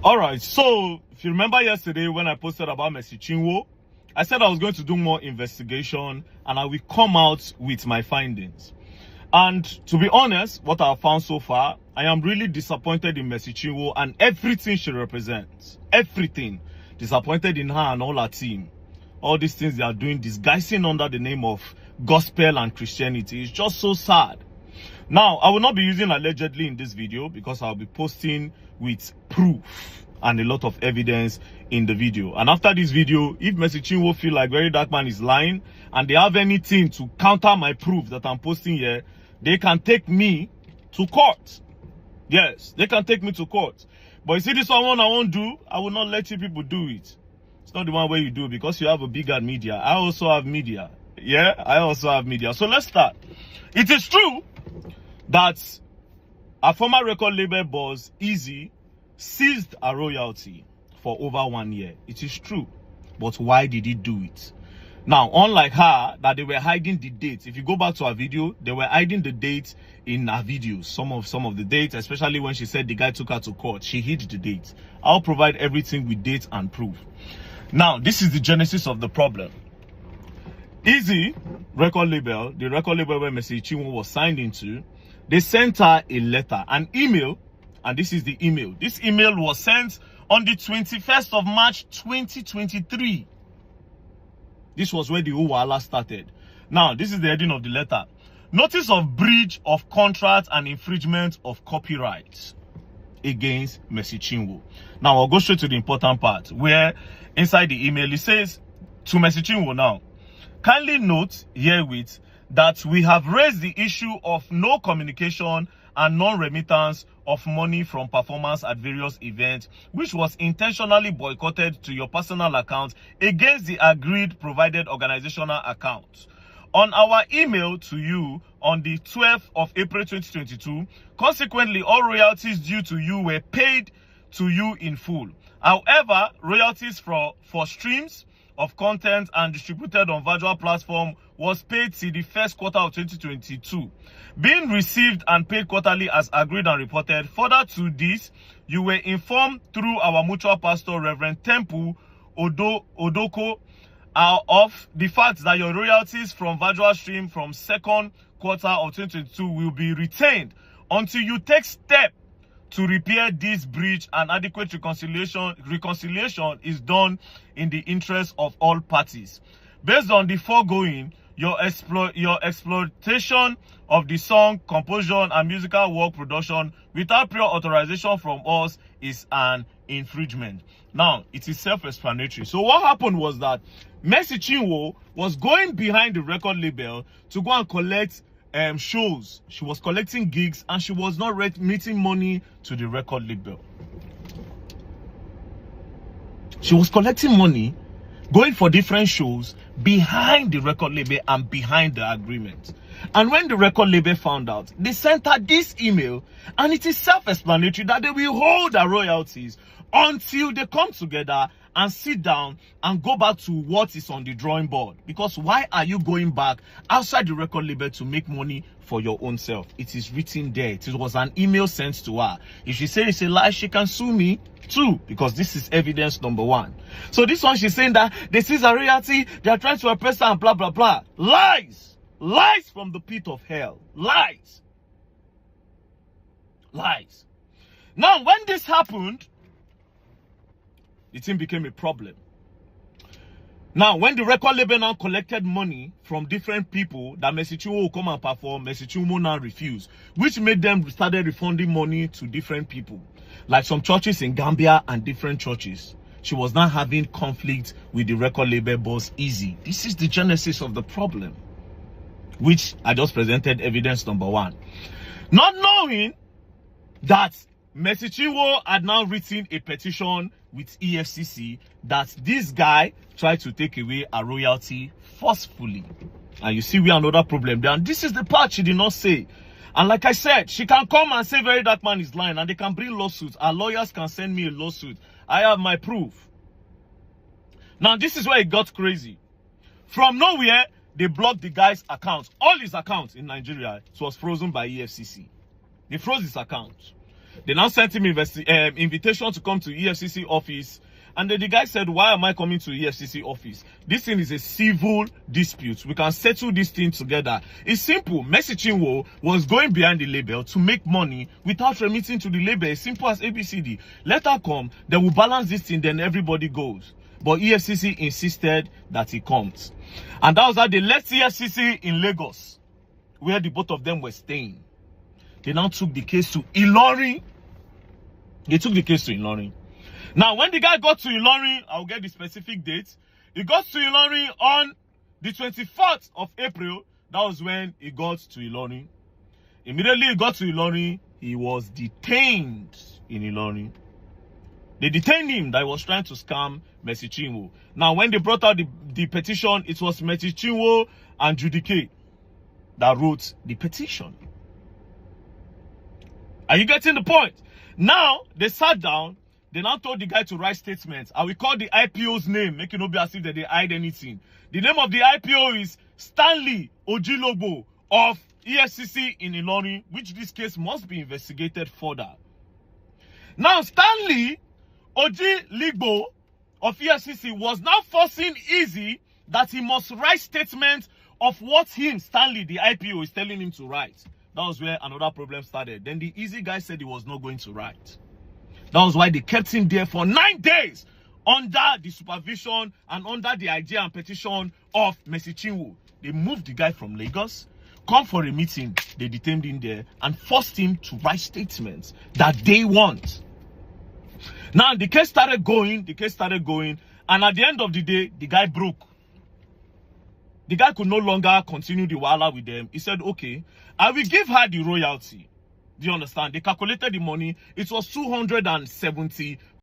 All right, so if you remember yesterday when I posted about Mercy Chinwo, I said I was going to do more investigation and I will come out with my findings. And to be honest, what I've found so far, I am really disappointed in Mercy Chinwo and everything she represents. Everything. Disappointed in her and all her team. All these things they are doing, disguising under the name of gospel and Christianity. It's just so sad. Now, I will not be using allegedly in this video because I'll be posting with proof and a lot of evidence in the video. And after this video, if Mercy Chinwo feel like VeryDarkMan is lying and they have anything to counter my proof that I'm posting here, they can take me to court. Yes, they can take me to court. But you see this one I won't do, I will not let you people do it. It's not the one where you do because you have a bigger media. I also have media. Yeah, I also have media. So let's start. It is true that a former record label boss, Easy, seized a royalty for over 1 year. It is true. But why did he do it? Now, unlike her, that they were hiding the dates. If you go back to her video, they were hiding the dates in her videos. Some of the dates, especially when she said the guy took her to court, she hid the dates. I'll provide everything with dates and proof. Now, this is the genesis of the problem. Easy record label, the record label where Mercy Chinwo was signed into, they sent her a letter, an email, and this is the email. This email was sent on the 21st of March 2023. This was where the whole wahala started. Now, this is the heading of the letter. Notice of breach of contract and infringement of copyright against Mercy Chinwo. Now, I'll go straight to the important part where inside the email it says to Mercy Chinwo now, kindly note herewith that we have raised the issue of no communication and non-remittance of money from performance at various events, which was intentionally boycotted to your personal account against the agreed provided organizational account. On our email to you on the 12th of April 2022, consequently, all royalties due to you were paid to you in full. However, royalties for streams of content and distributed on virtual platform was paid till the first quarter of 2022, being received and paid quarterly as agreed and reported. Further to this, you were informed through our mutual pastor, Reverend Temple Odoko, of the fact that your royalties from virtual stream from second quarter of 2022 will be retained until you take steps to repair this breach, and adequate reconciliation is done in the interest of all parties. Based on the foregoing, your exploitation of the song, composition, and musical work production without prior authorization from us is an infringement. Now, it is self-explanatory. So what happened was that Mercy Chinwo was going behind the record label to go and collect shows. She was collecting gigs and she was not remitting money to the record label. She was collecting money, going for different shows behind the record label and behind the agreement. And when the record label found out, they sent her this email, and it is self-explanatory that they will hold her royalties until they come together and sit down and go back to what is on the drawing board. Because why are you going back outside the record label to make money for your own self? It is written there. It was an email sent to her. If she says it's a lie, she can sue me too, because this is evidence number one. So this one, she's saying that this is a royalty, they are trying to oppress her and blah blah blah. Lies. Lies from the pit of hell. Lies. Lies. Now, when this happened, the thing became a problem. Now, when the record label now collected money from different people that Mercy Chinwo will come and perform, Mercy Chinwo now refused, which made them started refunding money to different people, like some churches in Gambia and different churches. She was now having conflict with the record label boss, Easy. This is the genesis of the problem, which I just presented evidence number one. Not knowing that Mercy Chinwo had now written a petition with EFCC that this guy tried to take away a royalty forcefully. And you see we have another problem there. And this is the part she did not say. And like I said, she can come and say VeryDarkMan is lying and they can bring lawsuits. Our lawyers can send me a lawsuit. I have my proof. Now this is where it got crazy. From nowhere, they blocked the guy's account. All his accounts in Nigeria, it was frozen by EFCC. They froze his account. They now sent him invitation to come to EFCC office. And then the guy said, why am I coming to EFCC office? This thing is a civil dispute. We can settle this thing together. It's simple. Mercy Chinwo was going behind the label to make money without remitting to the label. As simple as ABCD. Let her come. They will balance this thing. Then everybody goes. But EFCC insisted that he comes. And that was how they left EFCC in Lagos, where the both of them were staying. They now took the case to Ilorin. They took the case to Ilorin. Now, when the guy got to Ilorin, I'll get the specific date. He got to Ilorin on the 24th of April. That was when he got to Ilorin. Immediately he got to Ilorin, he was detained in Ilorin. They detained him that he was trying to scam Mercy Chinwo. Now, when they brought out the petition, it was Mercy Chinwo and Judy K that wrote the petition. Are you getting the point? Now, they sat down. They now told the guy to write statements. I will call the IPO's name, make it not be as if they hide anything. The name of the IPO is Stanley Ojilobo of EFCC in Ilorin, which this case must be investigated further. Now, Stanley Ojilobo of EFCC was now forcing Easy that he must write statements of what him, Stanley, the IPO, is telling him to write. That was where another problem started. Then the Easy guy said he was not going to write. That was why they kept him there for 9 days under the supervision and under the idea and petition of Mercy Chinwo. They moved the guy from Lagos, come for a meeting, they detained him there and forced him to write statements that they want. Now, the case started going, and at the end of the day, the guy broke. The guy could no longer continue the wahala with them. He said, okay, I will give her the royalty. Do you understand? They calculated the money. It was 270